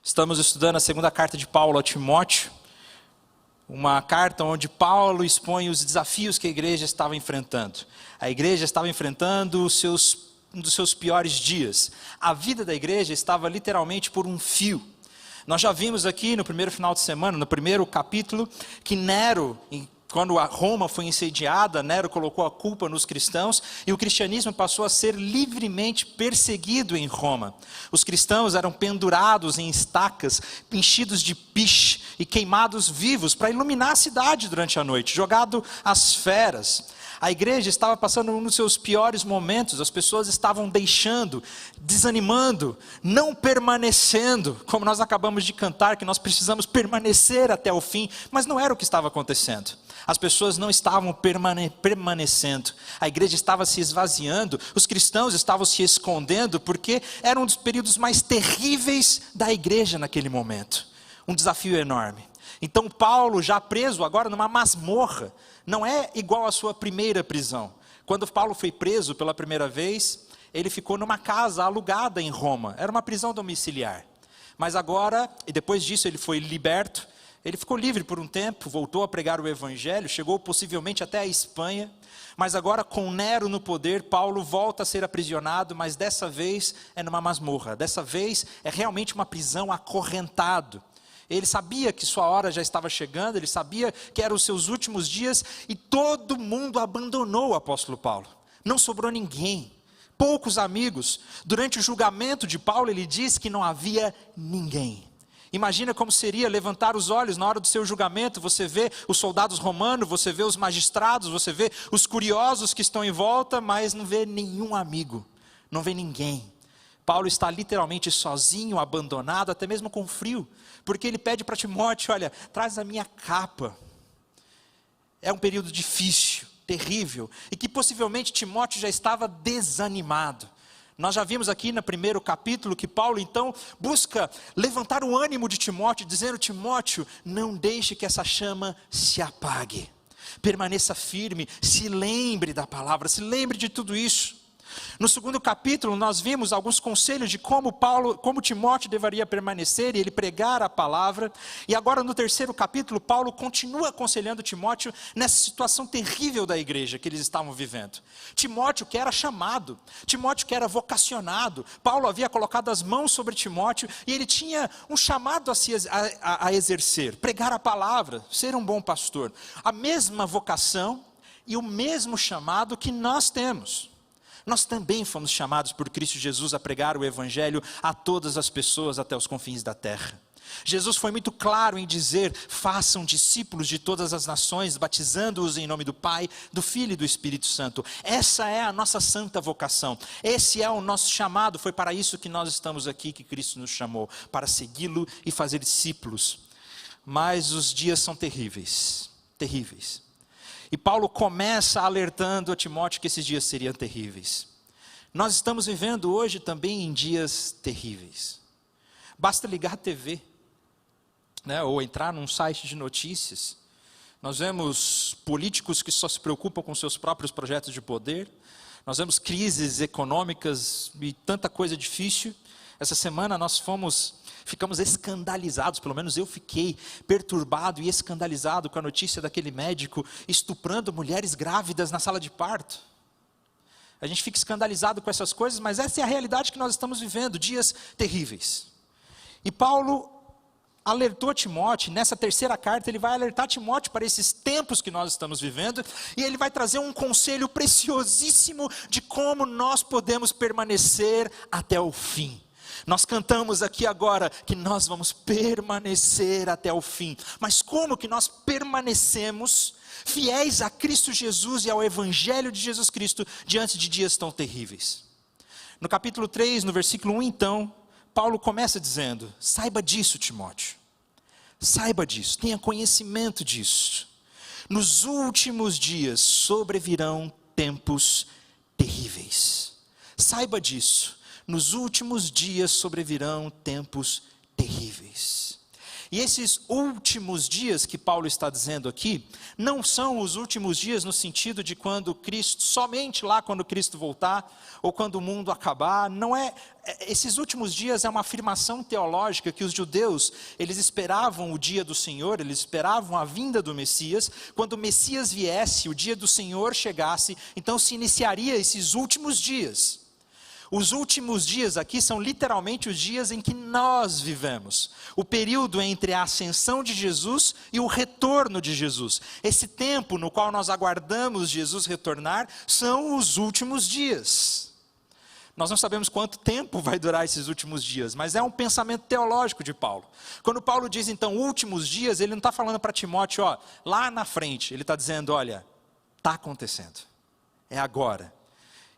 Estamos estudando a segunda carta de Paulo a Timóteo, uma carta onde Paulo expõe os desafios que a igreja estava enfrentando. A igreja estava enfrentando um dos seus piores dias. A vida da igreja estava literalmente por um fio. Nós já vimos aqui no primeiro final de semana, no primeiro capítulo, que Nero, quando a Roma foi incendiada, Nero colocou a culpa nos cristãos e o cristianismo passou a ser livremente perseguido em Roma. Os cristãos eram pendurados em estacas, enchidos de piche e queimados vivos para iluminar a cidade durante a noite, jogado às feras. A igreja estava passando um dos seus piores momentos, as pessoas estavam deixando, desanimando, não permanecendo, como nós acabamos de cantar, que nós precisamos permanecer até o fim, mas não era o que estava acontecendo. As pessoas não estavam permanecendo, a igreja estava se esvaziando, os cristãos estavam se escondendo, porque era um dos períodos mais terríveis da igreja naquele momento. Um desafio enorme. Então Paulo, já preso agora numa masmorra, não é igual à sua primeira prisão. Quando Paulo foi preso pela primeira vez, ele ficou numa casa alugada em Roma, era uma prisão domiciliar. Mas agora, e depois disso ele foi liberto, ele ficou livre por um tempo, voltou a pregar o evangelho, chegou possivelmente até a Espanha, mas agora com Nero no poder, Paulo volta a ser aprisionado, mas dessa vez é numa masmorra, dessa vez é realmente uma prisão acorrentado. Ele sabia que sua hora já estava chegando, ele sabia que eram os seus últimos dias, e todo mundo abandonou o apóstolo Paulo, não sobrou ninguém, poucos amigos. Durante o julgamento de Paulo ele diz que não havia ninguém. Imagina como seria levantar os olhos na hora do seu julgamento, você vê os soldados romanos, você vê os magistrados, você vê os curiosos que estão em volta, mas não vê nenhum amigo, não vê ninguém. Paulo está literalmente sozinho, abandonado, até mesmo com frio, porque ele pede para Timóteo, olha, traz a minha capa. É um período difícil, terrível, e que possivelmente Timóteo já estava desanimado. Nós já vimos aqui no primeiro capítulo que Paulo então busca levantar o ânimo de Timóteo, dizendo: Timóteo, não deixe que essa chama se apague, permaneça firme, se lembre da palavra, se lembre de tudo isso. No segundo capítulo nós vimos alguns conselhos de como Timóteo deveria permanecer e ele pregar a palavra. E agora no terceiro capítulo Paulo continua aconselhando Timóteo nessa situação terrível da igreja que eles estavam vivendo. Timóteo que era chamado, Timóteo que era vocacionado, Paulo havia colocado as mãos sobre Timóteo e ele tinha um chamado a exercer, pregar a palavra, ser um bom pastor. A mesma vocação e o mesmo chamado que nós temos. Nós também fomos chamados por Cristo Jesus a pregar o evangelho a todas as pessoas até os confins da terra. Jesus foi muito claro em dizer: façam discípulos de todas as nações, batizando-os em nome do Pai, do Filho e do Espírito Santo. Essa é a nossa santa vocação, esse é o nosso chamado, foi para isso que nós estamos aqui, que Cristo nos chamou, para segui-lo e fazer discípulos. Mas os dias são terríveis, terríveis. E Paulo começa alertando a Timóteo que esses dias seriam terríveis. Nós estamos vivendo hoje também em dias terríveis. Basta ligar a TV, né, ou entrar num site de notícias. Nós vemos políticos que só se preocupam com seus próprios projetos de poder. Nós vemos crises econômicas e tanta coisa difícil. Essa semana nós ficamos escandalizados, pelo menos eu fiquei perturbado e escandalizado com a notícia daquele médico estuprando mulheres grávidas na sala de parto. A gente fica escandalizado com essas coisas, mas essa é a realidade que nós estamos vivendo, dias terríveis. E Paulo alertou Timóteo, nessa terceira carta ele vai alertar Timóteo para esses tempos que nós estamos vivendo, e ele vai trazer um conselho preciosíssimo de como nós podemos permanecer até o fim. Nós cantamos aqui agora que nós vamos permanecer até o fim. Mas como que nós permanecemos fiéis a Cristo Jesus e ao Evangelho de Jesus Cristo diante de dias tão terríveis? No capítulo 3, no versículo 1 então, Paulo começa dizendo: saiba disso, Timóteo. Saiba disso, tenha conhecimento disso. Nos últimos dias sobrevirão tempos terríveis. Saiba disso. Nos últimos dias sobrevirão tempos terríveis. E esses últimos dias que Paulo está dizendo aqui, não são os últimos dias no sentido de quando Cristo, somente lá quando Cristo voltar, ou quando o mundo acabar, não é, esses últimos dias é uma afirmação teológica que os judeus, eles esperavam o dia do Senhor, eles esperavam a vinda do Messias, quando o Messias viesse, o dia do Senhor chegasse, então se iniciaria esses últimos dias. Os últimos dias aqui são literalmente os dias em que nós vivemos. O período entre a ascensão de Jesus e o retorno de Jesus. Esse tempo no qual nós aguardamos Jesus retornar são os últimos dias. Nós não sabemos quanto tempo vai durar esses últimos dias, mas é um pensamento teológico de Paulo. Quando Paulo diz então últimos dias, ele não está falando para Timóteo, lá na frente. Ele está dizendo, olha, está acontecendo. É agora.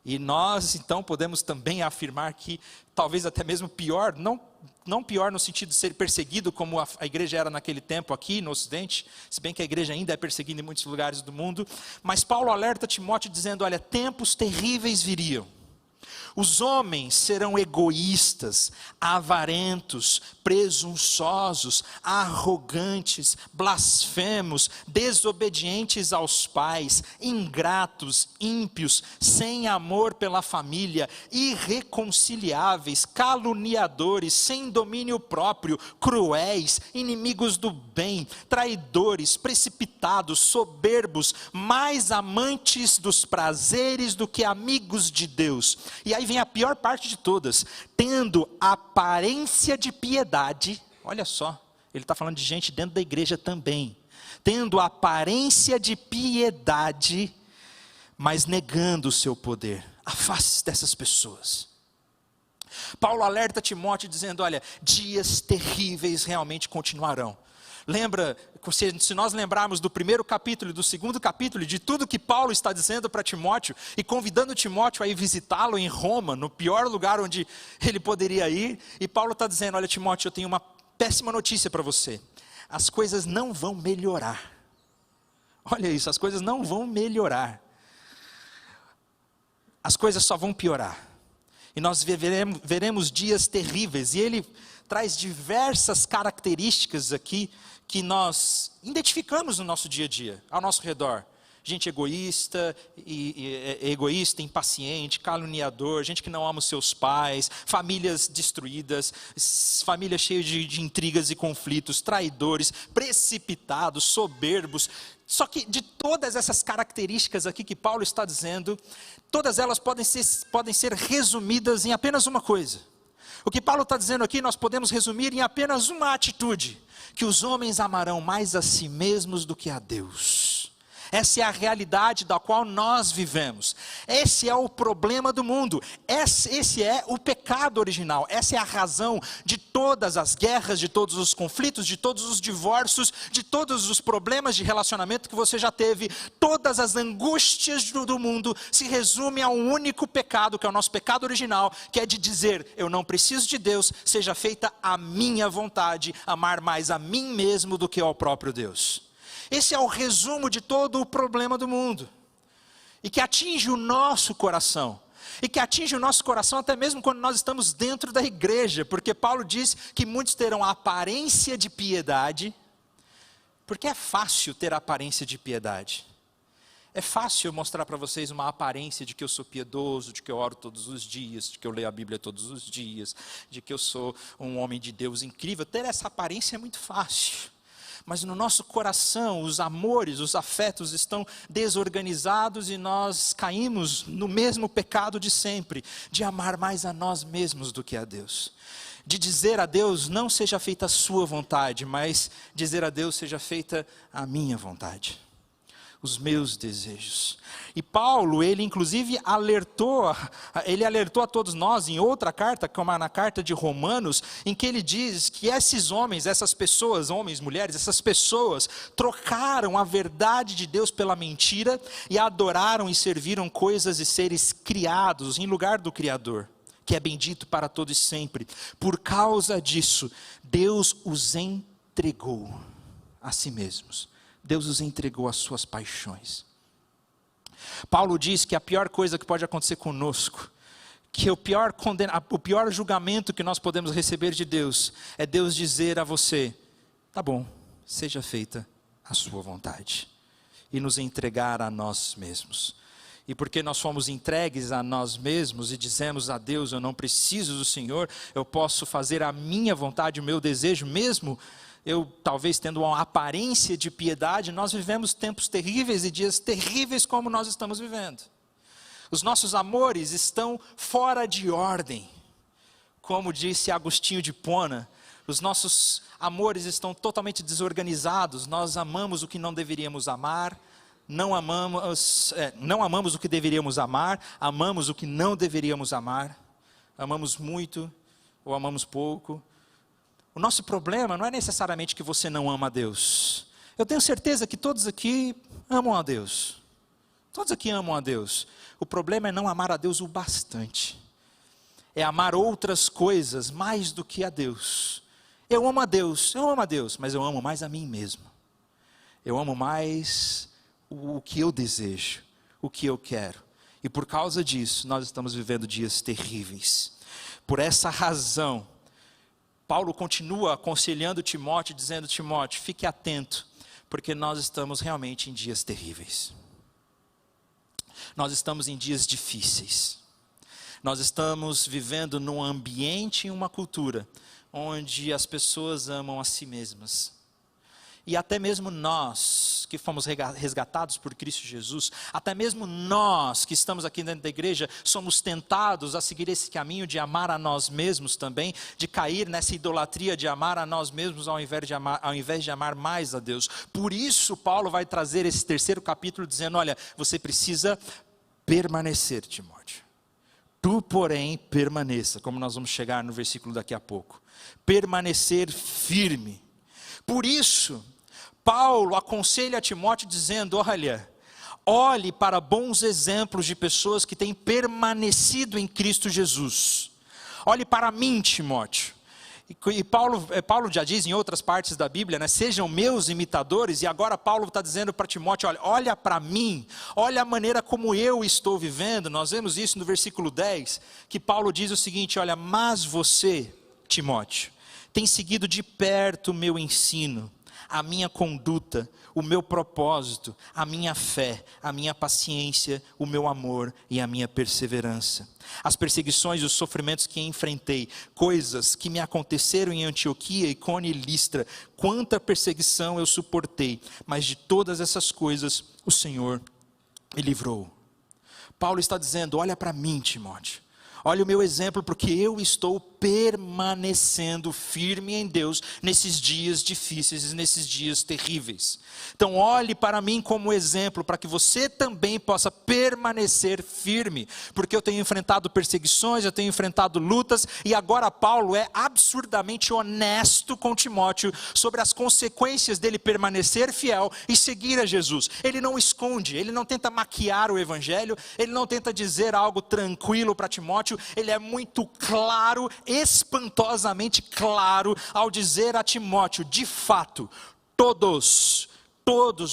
E nós, então, podemos também afirmar que, talvez até mesmo pior, não pior no sentido de ser perseguido, como a igreja era naquele tempo aqui no Ocidente, se bem que a igreja ainda é perseguida em muitos lugares do mundo, mas Paulo alerta Timóteo dizendo, olha, tempos terríveis viriam. Os homens serão egoístas, avarentos, presunçosos, arrogantes, blasfemos, desobedientes aos pais, ingratos, ímpios, sem amor pela família, irreconciliáveis, caluniadores, sem domínio próprio, cruéis, inimigos do bem, traidores, precipitados, soberbos, mais amantes dos prazeres do que amigos de Deus. E aí vem a pior parte de todas, tendo aparência de piedade, olha só, ele está falando de gente dentro da igreja também, tendo aparência de piedade, mas negando o seu poder. Afaste-se dessas pessoas. Paulo alerta Timóteo dizendo, olha, dias terríveis realmente continuarão. Lembra, se nós lembrarmos do primeiro capítulo e do segundo capítulo, de tudo que Paulo está dizendo para Timóteo, e convidando Timóteo a ir visitá-lo em Roma, no pior lugar onde ele poderia ir, e Paulo está dizendo, olha Timóteo, eu tenho uma péssima notícia para você, as coisas não vão melhorar. Olha isso, as coisas não vão melhorar, as coisas só vão piorar, e nós veremos dias terríveis, e ele traz diversas características aqui, que nós identificamos no nosso dia a dia, ao nosso redor. Gente egoísta, impaciente, caluniador, gente que não ama os seus pais, famílias destruídas, famílias cheias de intrigas e conflitos, traidores, precipitados, soberbos. Só que de todas essas características aqui que Paulo está dizendo, todas elas podem ser resumidas em apenas uma coisa. O que Paulo está dizendo aqui, nós podemos resumir em apenas uma atitude, que os homens amarão mais a si mesmos do que a Deus. Essa é a realidade da qual nós vivemos. Esse é o problema do mundo. Esse é o pecado original. Essa é a razão de todas as guerras, de todos os conflitos, de todos os divórcios, de todos os problemas de relacionamento que você já teve. Todas as angústias do mundo se resumem a um único pecado, que é o nosso pecado original, que é de dizer, eu não preciso de Deus, seja feita a minha vontade, amar mais a mim mesmo do que ao próprio Deus. Esse é o resumo de todo o problema do mundo, e que atinge o nosso coração, e que atinge o nosso coração até mesmo quando nós estamos dentro da igreja, porque Paulo diz que muitos terão a aparência de piedade, porque é fácil ter a aparência de piedade, é fácil mostrar para vocês uma aparência de que eu sou piedoso, de que eu oro todos os dias, de que eu leio a Bíblia todos os dias, de que eu sou um homem de Deus incrível. Ter essa aparência é muito fácil. Mas no nosso coração, os amores, os afetos estão desorganizados e nós caímos no mesmo pecado de sempre, de amar mais a nós mesmos do que a Deus. De dizer a Deus, não seja feita a sua vontade, mas dizer a Deus, seja feita a minha vontade, os meus desejos. E Paulo, ele inclusive alertou a todos nós em outra carta, como na carta de Romanos, em que ele diz que esses homens, essas pessoas, homens, mulheres, essas pessoas trocaram a verdade de Deus pela mentira e adoraram e serviram coisas e seres criados em lugar do Criador, que é bendito para todos sempre. Por causa disso, Deus os entregou a si mesmos. Deus os entregou às suas paixões. Paulo diz que a pior coisa que pode acontecer conosco, que o pior julgamento que nós podemos receber de Deus, é Deus dizer a você, tá bom, seja feita a sua vontade. E nos entregar a nós mesmos. E porque nós fomos entregues a nós mesmos e dizemos a Deus, eu não preciso do Senhor, eu posso fazer a minha vontade, o meu desejo, mesmo eu talvez tendo uma aparência de piedade, nós vivemos tempos terríveis e dias terríveis como nós estamos vivendo. Os nossos amores estão fora de ordem. Como disse Agostinho de Hipona, os nossos amores estão totalmente desorganizados, nós amamos o que não deveríamos amar, não amamos o que deveríamos amar, amamos o que não deveríamos amar, amamos muito ou amamos pouco. O nosso problema não é necessariamente que você não ama a Deus. Eu tenho certeza que todos aqui amam a Deus. Todos aqui amam a Deus. O problema é não amar a Deus o bastante. É amar outras coisas mais do que a Deus. Eu amo a Deus, mas eu amo mais a mim mesmo. Eu amo mais o que eu desejo, o que eu quero. E por causa disso, nós estamos vivendo dias terríveis. Por essa razão, Paulo continua aconselhando Timóteo, dizendo: Timóteo, fique atento, porque nós estamos realmente em dias terríveis. Nós estamos em dias difíceis. Nós estamos vivendo num ambiente e uma cultura onde as pessoas amam a si mesmas. E até mesmo nós, que fomos resgatados por Cristo Jesus, até mesmo nós que estamos aqui dentro da igreja, somos tentados a seguir esse caminho de amar a nós mesmos também, de cair nessa idolatria de amar a nós mesmos ao invés de amar mais a Deus. Por isso Paulo vai trazer esse terceiro capítulo dizendo: olha, você precisa permanecer, Timóteo. Tu, porém, permaneça, como nós vamos chegar no versículo daqui a pouco. Permanecer firme. Por isso, Paulo aconselha a Timóteo dizendo: olha, olhe para bons exemplos de pessoas que têm permanecido em Cristo Jesus. Olhe para mim, Timóteo. E Paulo já diz em outras partes da Bíblia, né, sejam meus imitadores, e agora Paulo está dizendo para Timóteo: olha para mim, olha a maneira como eu estou vivendo. Nós vemos isso no versículo 10, que Paulo diz o seguinte: olha, mas você, Timóteo, tem seguido de perto o meu ensino, a minha conduta, o meu propósito, a minha fé, a minha paciência, o meu amor e a minha perseverança. As perseguições e os sofrimentos que enfrentei, coisas que me aconteceram em Antioquia, Icônio e Listra, quanta perseguição eu suportei, mas de todas essas coisas o Senhor me livrou. Paulo está dizendo: olha para mim, Timóteo. Olha o meu exemplo, porque eu estou permanecendo firme em Deus nesses dias difíceis e nesses dias terríveis. Então olhe para mim como exemplo, para que você também possa permanecer firme, porque eu tenho enfrentado perseguições, eu tenho enfrentado lutas, e agora Paulo é absurdamente honesto com Timóteo sobre as consequências dele permanecer fiel e seguir a Jesus. Ele não esconde, ele não tenta maquiar o evangelho, ele não tenta dizer algo tranquilo para Timóteo. Ele é muito claro, espantosamente claro, ao dizer a Timóteo: de fato, todos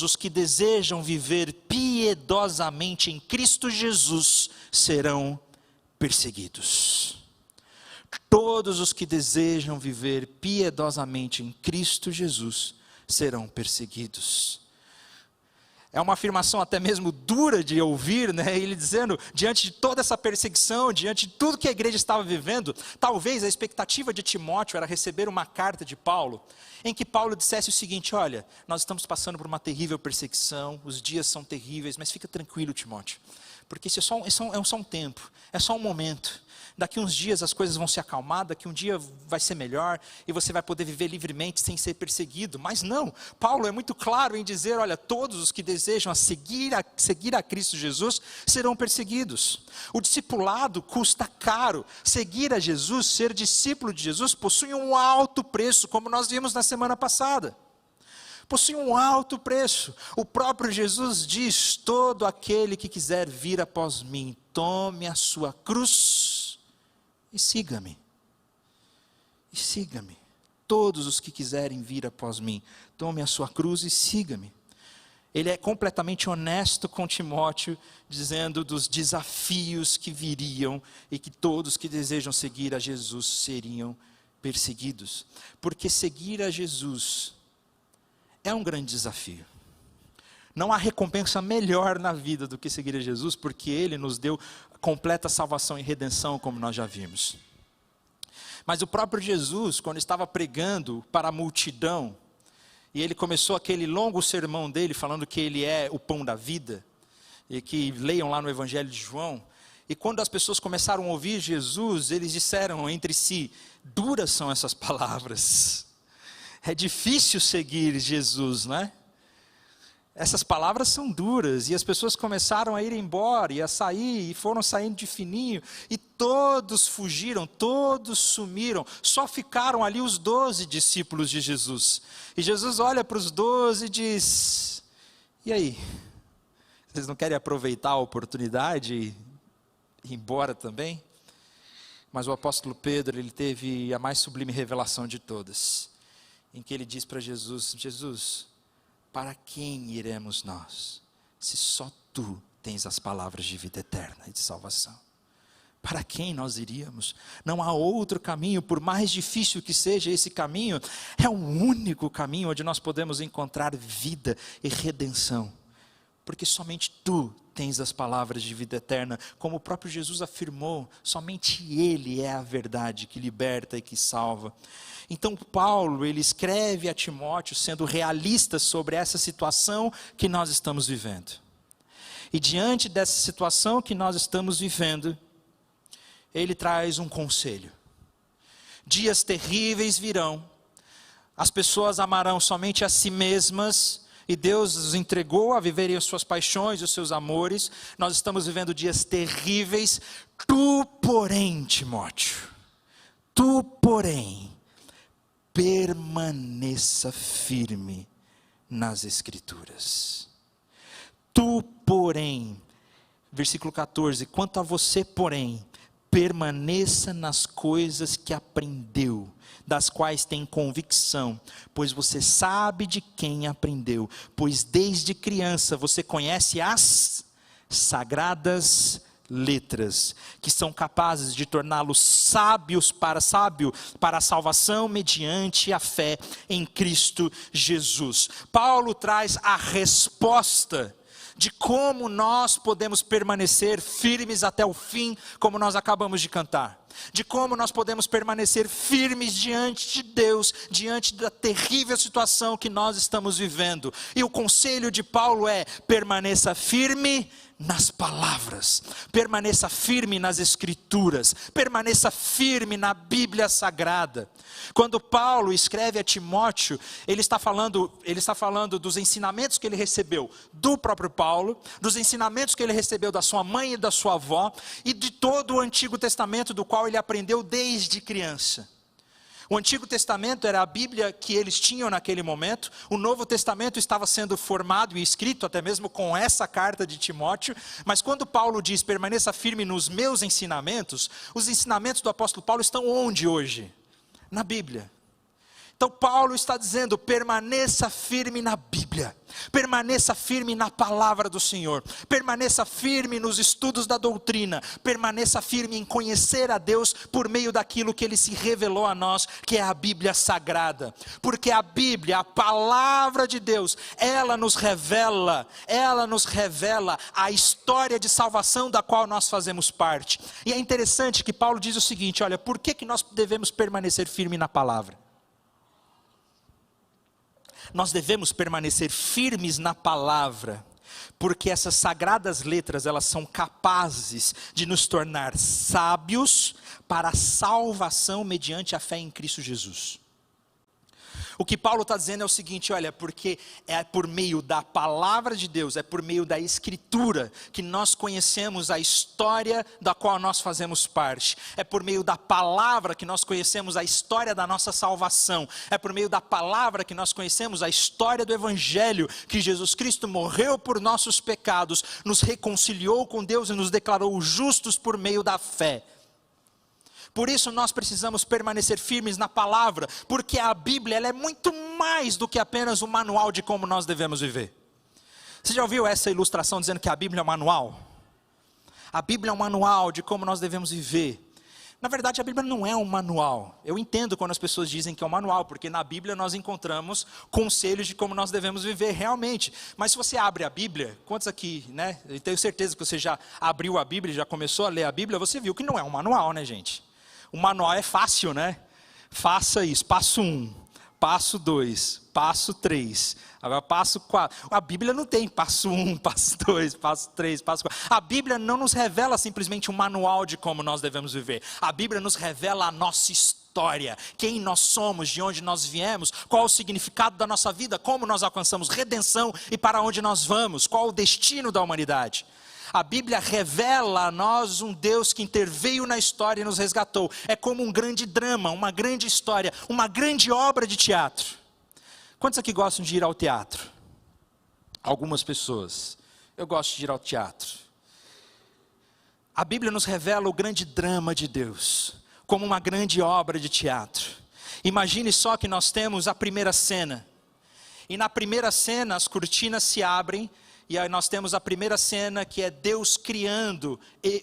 os que desejam viver piedosamente em Cristo Jesus serão perseguidos. Todos os que desejam viver piedosamente em Cristo Jesus serão perseguidos. É uma afirmação até mesmo dura de ouvir, né? Ele dizendo, diante de toda essa perseguição, diante de tudo que a igreja estava vivendo, talvez a expectativa de Timóteo era receber uma carta de Paulo, em que Paulo dissesse o seguinte: olha, nós estamos passando por uma terrível perseguição, os dias são terríveis, mas fica tranquilo, Timóteo, porque isso é só um tempo, é só um momento. Daqui uns dias as coisas vão se acalmar, daqui um dia vai ser melhor, e você vai poder viver livremente sem ser perseguido. Mas não, Paulo é muito claro em dizer: olha, todos os que desejam seguir a Cristo Jesus serão perseguidos. O discipulado custa caro. Seguir a Jesus, ser discípulo de Jesus, possui um alto preço, como nós vimos na semana passada. Possui um alto preço. O próprio Jesus diz: todo aquele que quiser vir após mim, tome a sua cruz e siga-me. E siga-me. Todos os que quiserem vir após mim, tome a sua cruz e siga-me. Ele é completamente honesto com Timóteo, dizendo dos desafios que viriam e que todos que desejam seguir a Jesus seriam perseguidos. Porque seguir a Jesus é um grande desafio. Não há recompensa melhor na vida do que seguir a Jesus, porque Ele nos deu completa salvação e redenção, como nós já vimos. Mas o próprio Jesus, quando estava pregando para a multidão, e Ele começou aquele longo sermão dele, falando que Ele é o pão da vida, e que leiam lá no Evangelho de João, e quando as pessoas começaram a ouvir Jesus, eles disseram entre si, duras são essas palavras. É difícil seguir Jesus, não é? Essas palavras são duras, e as pessoas começaram a ir embora, e a sair, e foram saindo de fininho, e todos fugiram, todos sumiram, só ficaram ali os 12 discípulos de Jesus. E Jesus olha para os 12 e diz, e aí? Vocês não querem aproveitar a oportunidade e ir embora também? Mas o apóstolo Pedro, ele teve a mais sublime revelação de todas, em que ele diz para Jesus, Jesus, para quem iremos nós, se só tu tens as palavras de vida eterna e de salvação? Para quem nós iríamos? Não há outro caminho, por mais difícil que seja esse caminho, é o único caminho onde nós podemos encontrar vida e redenção, porque somente tu tens as palavras de vida eterna, como o próprio Jesus afirmou, somente Ele é a verdade que liberta e que salva. Então Paulo, ele escreve a Timóteo sendo realista sobre essa situação que nós estamos vivendo. E diante dessa situação que nós estamos vivendo, ele traz um conselho. Dias terríveis virão, as pessoas amarão somente a si mesmas, e Deus os entregou a viverem as suas paixões e os seus amores. Nós estamos vivendo dias terríveis. Tu, porém, Timóteo, tu, porém, permaneça firme nas Escrituras. Tu, porém, versículo 14, quanto a você, porém, permaneça nas coisas que aprendeu, das quais tem convicção, pois você sabe de quem aprendeu, pois desde criança você conhece as sagradas letras, que são capazes de torná-los sábios para a salvação mediante a fé em Cristo Jesus. Paulo traz a resposta de como nós podemos permanecer firmes até o fim, como nós acabamos de cantar. De como nós podemos permanecer firmes diante de Deus, diante da terrível situação que nós estamos vivendo. E o conselho de Paulo é: permaneça firme nas palavras, permaneça firme nas Escrituras, permaneça firme na Bíblia Sagrada. Quando Paulo escreve a Timóteo, ele está falando dos ensinamentos que ele recebeu do próprio Paulo, dos ensinamentos que ele recebeu da sua mãe e da sua avó, e de todo o Antigo Testamento, do qual ele aprendeu desde criança. O Antigo Testamento era a Bíblia que eles tinham naquele momento. O Novo Testamento estava sendo formado e escrito até mesmo com essa carta de Timóteo. Mas quando Paulo diz, permaneça firme nos meus ensinamentos, os ensinamentos do apóstolo Paulo estão onde hoje? Na Bíblia. Então Paulo está dizendo, permaneça firme na Bíblia, permaneça firme na palavra do Senhor, permaneça firme nos estudos da doutrina, permaneça firme em conhecer a Deus por meio daquilo que Ele se revelou a nós, que é a Bíblia Sagrada. Porque a Bíblia, a palavra de Deus, ela nos revela a história de salvação da qual nós fazemos parte. E é interessante que Paulo diz o seguinte, olha, por que nós devemos permanecer firme na palavra? Nós devemos permanecer firmes na palavra, porque essas sagradas letras, elas são capazes de nos tornar sábios para a salvação mediante a fé em Cristo Jesus. O que Paulo está dizendo é o seguinte, olha, porque é por meio da palavra de Deus, é por meio da Escritura, que nós conhecemos a história da qual nós fazemos parte. É por meio da palavra que nós conhecemos a história da nossa salvação. É por meio da palavra que nós conhecemos a história do Evangelho, que Jesus Cristo morreu por nossos pecados, nos reconciliou com Deus e nos declarou justos por meio da fé. Por isso nós precisamos permanecer firmes na palavra, porque a Bíblia ela é muito mais do que apenas um manual de como nós devemos viver. Você já ouviu essa ilustração dizendo que a Bíblia é um manual? A Bíblia é um manual de como nós devemos viver. Na verdade, a Bíblia não é um manual. Eu entendo quando as pessoas dizem que é um manual, porque na Bíblia nós encontramos conselhos de como nós devemos viver realmente. Mas se você abre a Bíblia, quantos aqui, né? Eu tenho certeza que você já abriu a Bíblia, já começou a ler a Bíblia, você viu que não é um manual, né, gente? O manual é fácil, né? Faça isso, passo 1, passo 2, passo 3, agora passo 4. A Bíblia não tem passo 1, passo 2, passo 3, passo 4. A Bíblia não nos revela simplesmente um manual de como nós devemos viver. A Bíblia nos revela a nossa história, quem nós somos, de onde nós viemos, qual o significado da nossa vida, como nós alcançamos redenção e para onde nós vamos, qual o destino da humanidade. A Bíblia revela a nós um Deus que interveio na história e nos resgatou. É como um grande drama, uma grande história, uma grande obra de teatro. Quantos aqui gostam de ir ao teatro? Algumas pessoas. Eu gosto de ir ao teatro. A Bíblia nos revela o grande drama de Deus, como uma grande obra de teatro. Imagine só que nós temos a primeira cena. E na primeira cena as cortinas se abrem. E aí nós temos a primeira cena, que é Deus criando,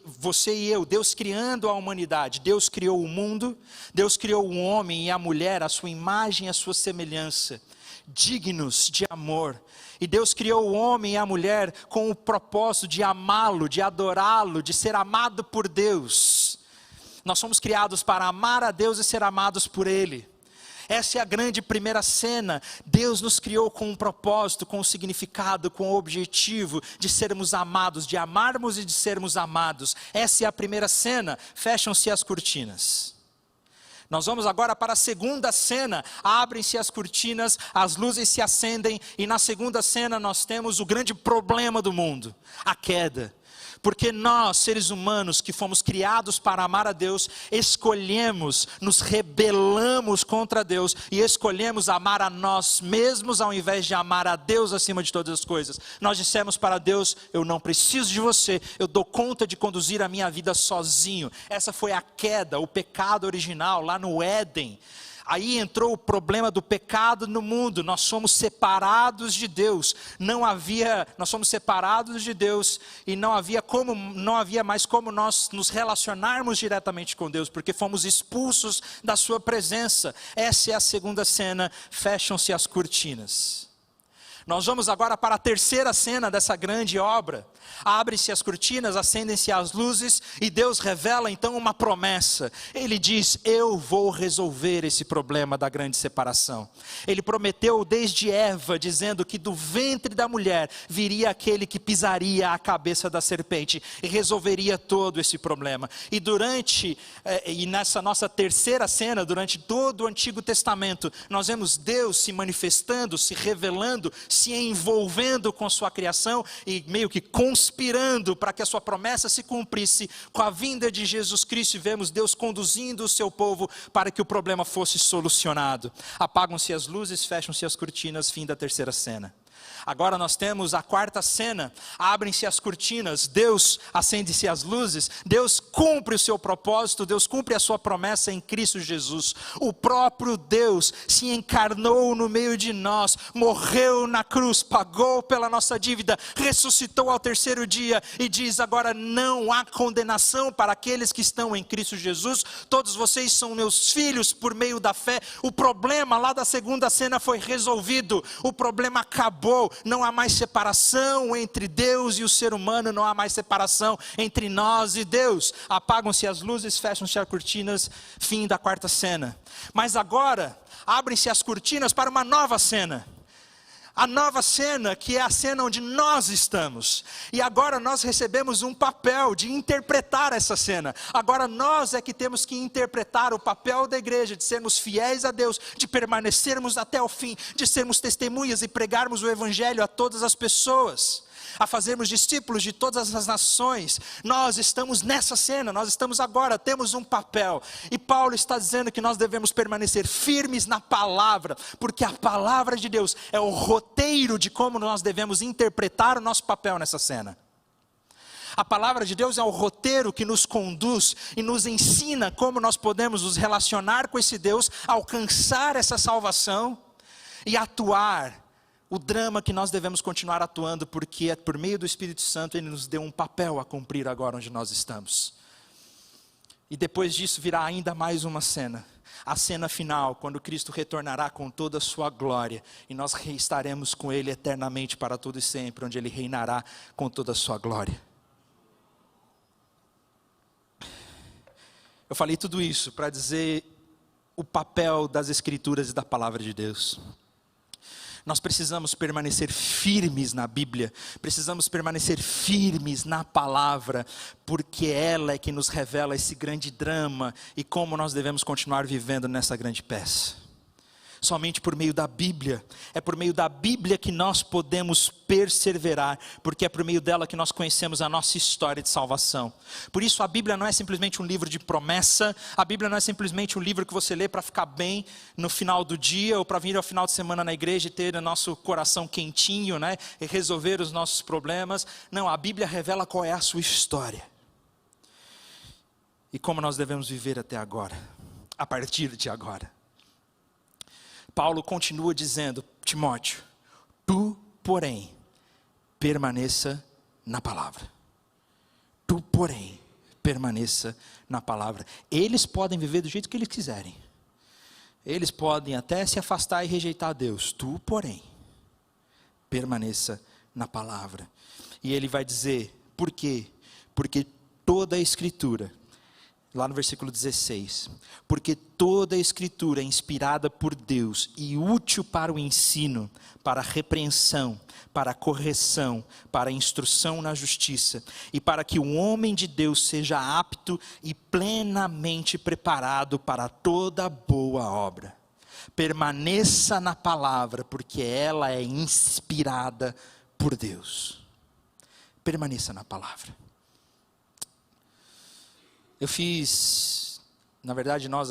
você e eu, Deus criando a humanidade. Deus criou o mundo, Deus criou o homem e a mulher, a sua imagem e a sua semelhança, dignos de amor. E Deus criou o homem e a mulher com o propósito de amá-lo, de adorá-lo, de ser amado por Deus. Nós somos criados para amar a Deus e ser amados por Ele. Essa é a grande primeira cena. Deus nos criou com um propósito, com um significado, com o objetivo de sermos amados, de amarmos e de sermos amados. Essa é a primeira cena. Fecham-se as cortinas. Nós vamos agora para a segunda cena. Abrem-se as cortinas, as luzes se acendem e na segunda cena nós temos o grande problema do mundo, a queda. Porque nós, seres humanos que fomos criados para amar a Deus, escolhemos, nos rebelamos contra Deus e escolhemos amar a nós mesmos ao invés de amar a Deus acima de todas as coisas. Nós dissemos para Deus: eu não preciso de você, eu dou conta de conduzir a minha vida sozinho. Essa foi a queda, o pecado original lá no Éden. Aí entrou o problema do pecado no mundo. Nós somos separados de Deus. Nós somos separados de Deus e não havia mais como nós nos relacionarmos diretamente com Deus, porque fomos expulsos da sua presença. Essa é a segunda cena. Fecham-se as cortinas. Nós vamos agora para a terceira cena dessa grande obra. Abrem-se as cortinas, acendem-se as luzes e Deus revela então uma promessa. Ele diz: eu vou resolver esse problema da grande separação. Ele prometeu desde Eva, dizendo que do ventre da mulher viria aquele que pisaria a cabeça da serpente e resolveria todo esse problema. E nessa nossa terceira cena, durante todo o Antigo Testamento, nós vemos Deus se manifestando, se revelando, se envolvendo com sua criação e meio que conspirando para que a sua promessa se cumprisse. Com a vinda de Jesus Cristo, vemos Deus conduzindo o seu povo para que o problema fosse solucionado. Apagam-se as luzes, fecham-se as cortinas, fim da terceira cena. Agora nós temos a quarta cena. Abrem-se as cortinas, Deus acende-se as luzes, Deus cumpre o seu propósito, Deus cumpre a sua promessa em Cristo Jesus. O próprio Deus se encarnou no meio de nós, morreu na cruz, pagou pela nossa dívida, ressuscitou ao terceiro dia e diz: agora não há condenação para aqueles que estão em Cristo Jesus. Todos vocês são meus filhos por meio da fé. O problema lá da segunda cena foi resolvido, o problema acabou. Não há mais separação entre Deus e o ser humano, não há mais separação entre nós e Deus. Apagam-se as luzes, fecham-se as cortinas, fim da quarta cena. Mas agora, abrem-se as cortinas para uma nova cena. A nova cena, que é a cena onde nós estamos. E agora nós recebemos um papel de interpretar essa cena. Agora nós é que temos que interpretar o papel da igreja, de sermos fiéis a Deus, de permanecermos até o fim, de sermos testemunhas e pregarmos o evangelho a todas as pessoas, a fazermos discípulos de todas as nações. Nós estamos nessa cena, nós estamos agora, temos um papel. E Paulo está dizendo que nós devemos permanecer firmes na palavra, porque a palavra de Deus é o roteiro de como nós devemos interpretar o nosso papel nessa cena. A palavra de Deus é o roteiro que nos conduz e nos ensina como nós podemos nos relacionar com esse Deus, alcançar essa salvação e atuar o drama que nós devemos continuar atuando, porque é por meio do Espírito Santo Ele nos deu um papel a cumprir agora onde nós estamos. E depois disso virá ainda mais uma cena. A cena final, quando Cristo retornará com toda a sua glória. E nós estaremos com Ele eternamente para todo e sempre, onde Ele reinará com toda a sua glória. Eu falei tudo isso para dizer o papel das Escrituras e da Palavra de Deus. Nós precisamos permanecer firmes na Bíblia, precisamos permanecer firmes na palavra, porque ela é que nos revela esse grande drama e como nós devemos continuar vivendo nessa grande peça. Somente por meio da Bíblia, é por meio da Bíblia que nós podemos perseverar, porque é por meio dela que nós conhecemos a nossa história de salvação. Por isso a Bíblia não é simplesmente um livro de promessa, a Bíblia não é simplesmente um livro que você lê para ficar bem no final do dia, ou para vir ao final de semana na igreja e ter o nosso coração quentinho, né, e resolver os nossos problemas. Não, a Bíblia revela qual é a sua história. E como nós devemos viver até agora, a partir de agora. Paulo continua dizendo, Timóteo, tu, porém, permaneça na palavra. Tu, porém, permaneça na palavra. Eles podem viver do jeito que eles quiserem. Eles podem até se afastar e rejeitar a Deus. Tu, porém, permaneça na palavra. E ele vai dizer, por quê? Porque toda a Escritura, lá no versículo 16, porque toda a Escritura é inspirada por Deus e útil para o ensino, para a repreensão, para a correção, para a instrução na justiça, e para que o homem de Deus seja apto e plenamente preparado para toda boa obra. Permaneça na palavra, porque ela é inspirada por Deus. Permaneça na palavra. Eu fiz, na verdade nós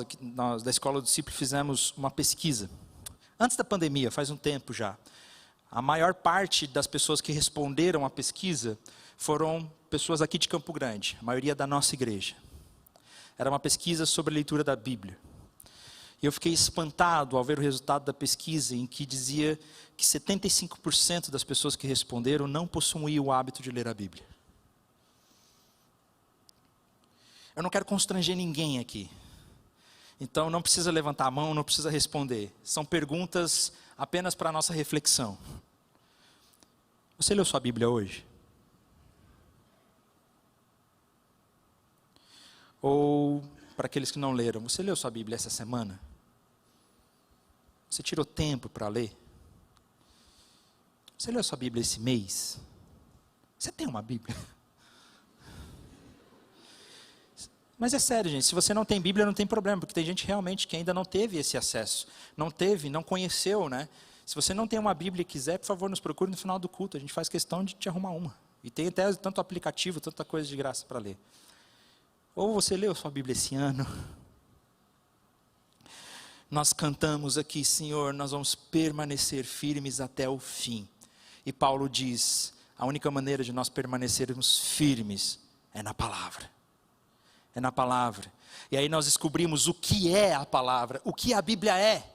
da Escola do Discípulo fizemos uma pesquisa. Antes da pandemia, faz um tempo já. A maior parte das pessoas que responderam à pesquisa foram pessoas aqui de Campo Grande, a maioria da nossa igreja. Era uma pesquisa sobre a leitura da Bíblia. E eu fiquei espantado ao ver o resultado da pesquisa, em que dizia que 75% das pessoas que responderam não possuíam o hábito de ler a Bíblia. Eu não quero constranger ninguém aqui. Então não precisa levantar a mão, não precisa responder. São perguntas apenas para a nossa reflexão. Você leu sua Bíblia hoje? Ou, para aqueles que não leram, você leu sua Bíblia essa semana? Você tirou tempo para ler? Você leu sua Bíblia esse mês? Você tem uma Bíblia? Mas é sério, gente, se você não tem Bíblia, não tem problema, porque tem gente realmente que ainda não teve esse acesso. Não conheceu, né? Se você não tem uma Bíblia e quiser, por favor, nos procure no final do culto. A gente faz questão de te arrumar uma. E tem até tanto aplicativo, tanta coisa de graça para ler. Ou você leu sua Bíblia esse ano? Nós cantamos aqui, Senhor, nós vamos permanecer firmes até o fim. E Paulo diz, a única maneira de nós permanecermos firmes é na palavra. É na palavra. E aí nós descobrimos o que é a palavra, o que a Bíblia é.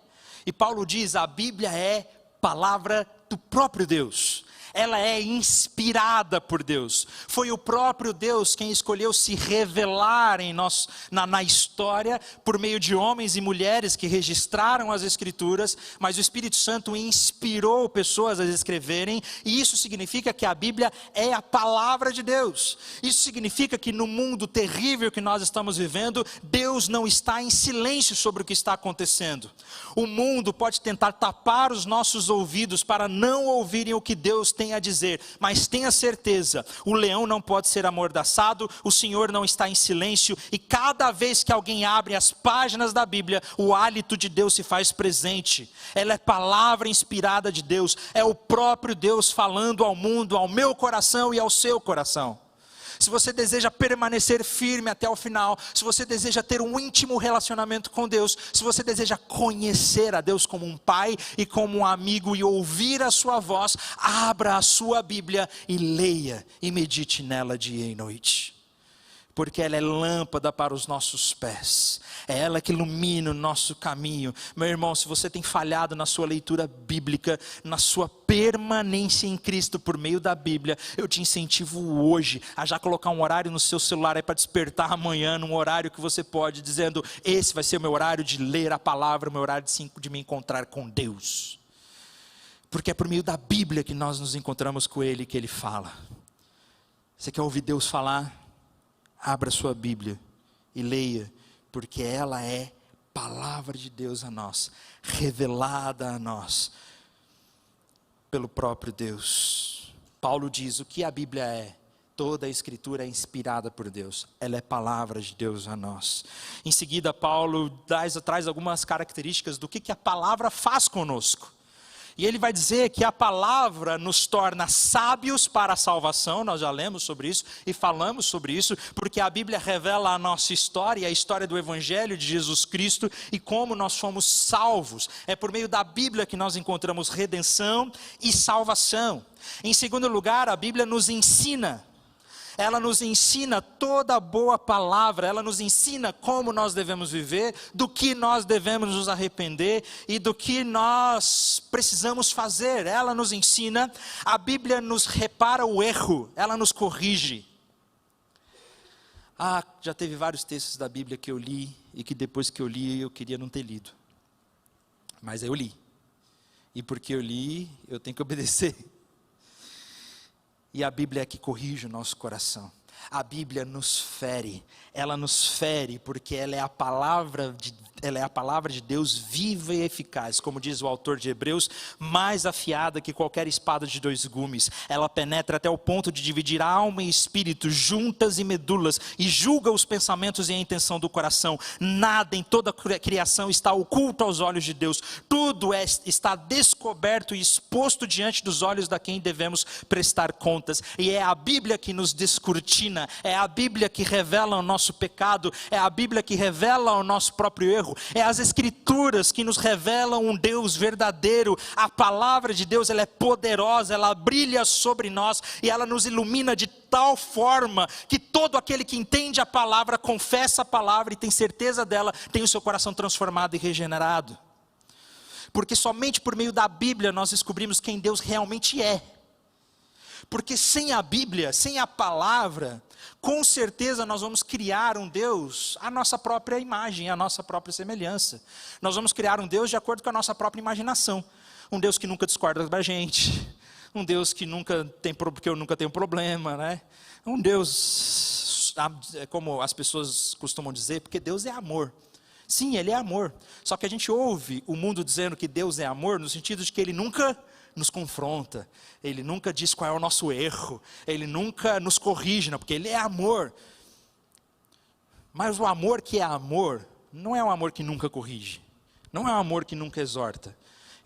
E Paulo diz, a Bíblia é palavra do próprio Deus. Ela é inspirada por Deus. Foi o próprio Deus quem escolheu se revelar na história, por meio de homens e mulheres que registraram as Escrituras, mas o Espírito Santo inspirou pessoas a escreverem, e isso significa que a Bíblia é a palavra de Deus. Isso significa que no mundo terrível que nós estamos vivendo, Deus não está em silêncio sobre o que está acontecendo. O mundo pode tentar tapar os nossos ouvidos para não ouvirem o que Deus tem a dizer, mas tenha certeza, o leão não pode ser amordaçado, o Senhor não está em silêncio, e cada vez que alguém abre as páginas da Bíblia, o hálito de Deus se faz presente. Ela é palavra inspirada de Deus, é o próprio Deus falando ao mundo, ao meu coração e ao seu coração. Se você deseja permanecer firme até o final, se você deseja ter um íntimo relacionamento com Deus, se você deseja conhecer a Deus como um pai e como um amigo e ouvir a sua voz, abra a sua Bíblia e leia e medite nela dia e noite. porque ela é lâmpada para os nossos pés, é ela que ilumina o nosso caminho. Meu irmão, se você tem falhado na sua leitura bíblica, na sua permanência em Cristo por meio da Bíblia, eu te incentivo hoje a já colocar um horário no seu celular aí para despertar amanhã, num horário que você pode, dizendo: esse vai ser o meu horário de ler a palavra, o meu horário de me encontrar com Deus, porque é por meio da Bíblia que nós nos encontramos com Ele, que Ele fala. Você quer ouvir Deus falar? Abra sua Bíblia e leia, porque ela é palavra de Deus a nós, revelada a nós pelo próprio Deus. Paulo diz: o que a Bíblia é? Toda a Escritura é inspirada por Deus, ela é palavra de Deus a nós. Em seguida, Paulo traz algumas características do que a palavra faz conosco. E ele vai dizer que a palavra nos torna sábios para a salvação. Nós já lemos sobre isso e falamos sobre isso, porque a Bíblia revela a nossa história, a história do Evangelho de Jesus Cristo e como nós fomos salvos. É por meio da Bíblia que nós encontramos redenção e salvação. Em segundo lugar, a Bíblia nos ensina. Ela nos ensina toda boa palavra, ela nos ensina como nós devemos viver, do que nós devemos nos arrepender e do que nós precisamos fazer. Ela nos ensina, a Bíblia nos repara o erro, ela nos corrige. Já teve vários textos da Bíblia que eu li e que depois que eu li eu queria não ter lido. Mas eu li. E porque eu li, eu tenho que obedecer. E a Bíblia é que corrige o nosso coração. A Bíblia nos fere. Ela nos fere porque ela é a palavra de Deus viva e eficaz. Como diz o autor de Hebreus, mais afiada que qualquer espada de 2 gumes. Ela penetra até o ponto de dividir alma e espírito, juntas e medulas, e julga os pensamentos e a intenção do coração. Nada em toda a criação está oculto aos olhos de Deus. Tudo está descoberto e exposto diante dos olhos da quem devemos prestar contas. E é a Bíblia que nos descortina. É a Bíblia que revela o nosso pecado, é a Bíblia que revela o nosso próprio erro, é as Escrituras que nos revelam um Deus verdadeiro. A palavra de Deus, ela é poderosa, ela brilha sobre nós e ela nos ilumina de tal forma que todo aquele que entende a palavra, confessa a palavra e tem certeza dela, tem o seu coração transformado e regenerado. Porque somente por meio da Bíblia nós descobrimos quem Deus realmente é. Porque sem a Bíblia, sem a palavra, com certeza nós vamos criar um Deus à nossa própria imagem, à nossa própria semelhança. Nós vamos criar um Deus de acordo com a nossa própria imaginação. Um Deus que nunca discorda da gente. Um Deus que nunca tem, porque eu nunca tenho problema, né? Um Deus, como as pessoas costumam dizer, porque Deus é amor. Sim, Ele é amor. Só que a gente ouve o mundo dizendo que Deus é amor, no sentido de que Ele nunca nos confronta, Ele nunca diz qual é o nosso erro, Ele nunca nos corrige, não, porque Ele é amor. Mas o amor que é amor, não é um amor que nunca corrige, não é um amor que nunca exorta.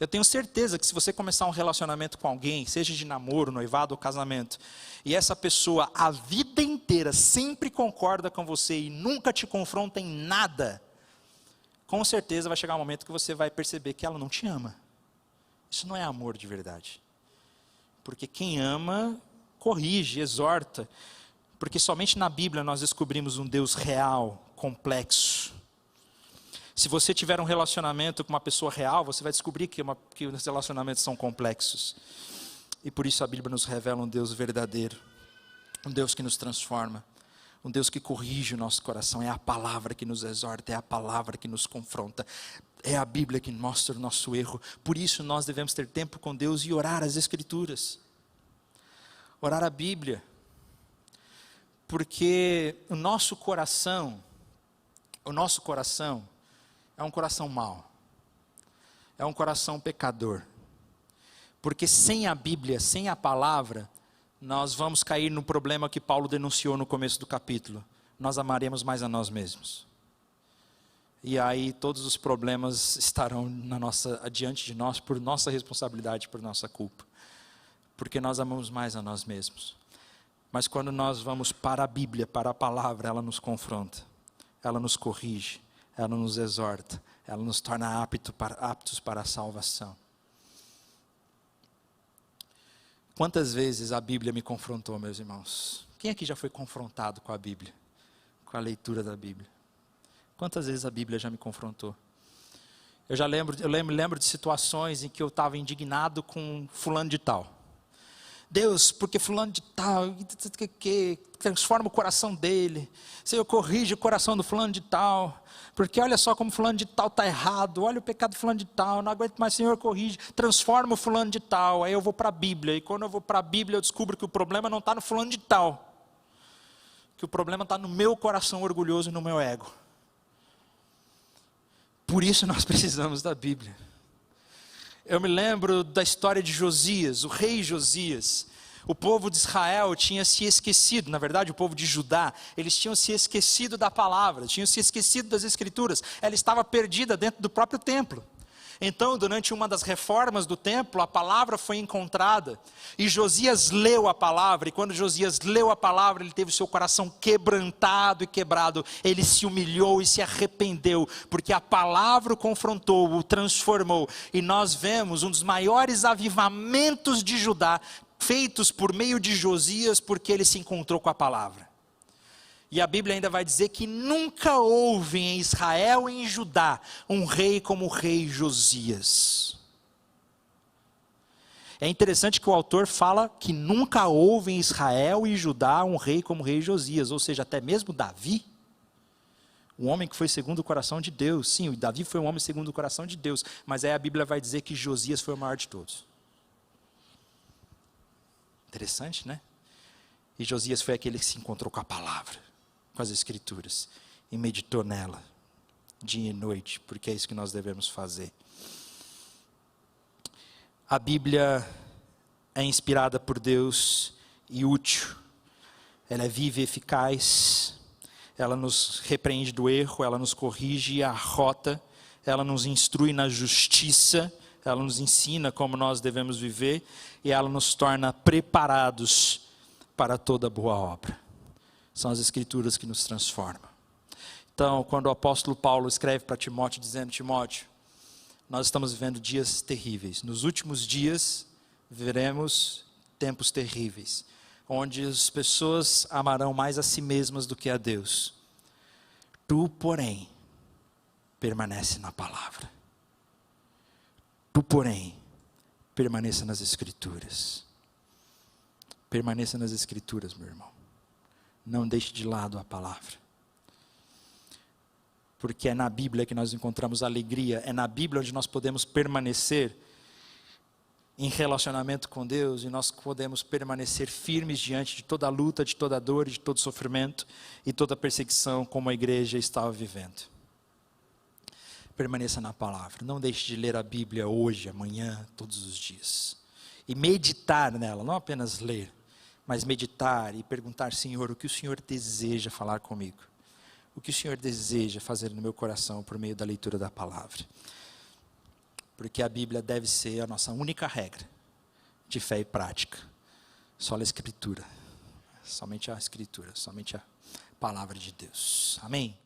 Eu tenho certeza que se você começar um relacionamento com alguém, seja de namoro, noivado ou casamento, e essa pessoa a vida inteira sempre concorda com você e nunca te confronta em nada, com certeza vai chegar um momento que você vai perceber que ela não te ama. Isso não é amor de verdade. Porque quem ama, corrige, exorta. Porque somente na Bíblia nós descobrimos um Deus real, complexo. Se você tiver um relacionamento com uma pessoa real, você vai descobrir que os relacionamentos são complexos. E por isso a Bíblia nos revela um Deus verdadeiro. Um Deus que nos transforma. Um Deus que corrige o nosso coração. É a palavra que nos exorta, é a palavra que nos confronta. É a Bíblia que mostra o nosso erro. Por isso nós devemos ter tempo com Deus e orar as Escrituras. Orar a Bíblia. Porque o nosso coração é um coração mau. É um coração pecador. Porque sem a Bíblia, sem a palavra, nós vamos cair no problema que Paulo denunciou no começo do capítulo. Nós amaremos mais a nós mesmos. E aí todos os problemas estarão diante de nós por nossa responsabilidade, por nossa culpa. Porque nós amamos mais a nós mesmos. Mas quando nós vamos para a Bíblia, para a palavra, ela nos confronta. Ela nos corrige, ela nos exorta, ela nos torna aptos para a salvação. Quantas vezes a Bíblia me confrontou, meus irmãos? Quem aqui já foi confrontado com a Bíblia? com a leitura da Bíblia. Quantas vezes a Bíblia já me confrontou? Eu lembro de situações em que eu estava indignado com fulano de tal. Deus, porque fulano de tal, que transforma o coração dele. Senhor, corrige o coração do fulano de tal. Porque olha só como fulano de tal está errado. Olha o pecado do fulano de tal. Não aguento mais, Senhor, corrige. Transforma o fulano de tal. Aí eu vou para a Bíblia. E quando eu vou para a Bíblia, eu descubro que o problema não está no fulano de tal. Que o problema está no meu coração orgulhoso e no meu ego. Por isso nós precisamos da Bíblia. Eu me lembro da história de Josias, o rei Josias. O povo de Israel tinha se esquecido, na verdade o povo de Judá, eles tinham se esquecido da palavra, tinham se esquecido das escrituras. Ela estava perdida dentro do próprio templo. Então, durante uma das reformas do templo, a palavra foi encontrada, e Josias leu a palavra, e quando Josias leu a palavra, ele teve o seu coração quebrantado e quebrado, ele se humilhou e se arrependeu, porque a palavra o confrontou, o transformou, e nós vemos um dos maiores avivamentos de Judá, feitos por meio de Josias, porque ele se encontrou com a palavra. E a Bíblia ainda vai dizer que nunca houve em Israel e em Judá um rei como o rei Josias. É interessante que o autor fala que nunca houve em Israel e Judá um rei como o rei Josias, ou seja, até mesmo Davi, um homem que foi segundo o coração de Deus. Sim, o Davi foi um homem segundo o coração de Deus, mas aí a Bíblia vai dizer que Josias foi o maior de todos. Interessante, né? E Josias foi aquele que se encontrou com a palavra, com as escrituras, e meditou nela, dia e noite, porque é isso que nós devemos fazer. A Bíblia é inspirada por Deus e útil, ela é viva e eficaz, ela nos repreende do erro, ela nos corrige a rota, ela nos instrui na justiça, ela nos ensina como nós devemos viver, e ela nos torna preparados para toda boa obra. São as escrituras que nos transformam. Então, quando o apóstolo Paulo escreve para Timóteo, dizendo: Timóteo, nós estamos vivendo dias terríveis. Nos últimos dias, veremos tempos terríveis, onde as pessoas amarão mais a si mesmas do que a Deus. Tu, porém, permanece na palavra. Tu, porém, permaneça nas escrituras. Permaneça nas escrituras, meu irmão. Não deixe de lado a palavra. Porque é na Bíblia que nós encontramos alegria, é na Bíblia onde nós podemos permanecer em relacionamento com Deus, e nós podemos permanecer firmes diante de toda a luta, de toda a dor, de todo sofrimento e toda a perseguição como a igreja estava vivendo. Permaneça na palavra, não deixe de ler a Bíblia hoje, amanhã, todos os dias. E meditar nela, não apenas ler, mas meditar e perguntar: Senhor, o que o Senhor deseja falar comigo? O que o Senhor deseja fazer no meu coração por meio da leitura da palavra? Porque a Bíblia deve ser a nossa única regra de fé e prática. Só a Escritura, somente a Escritura, somente a palavra de Deus. Amém?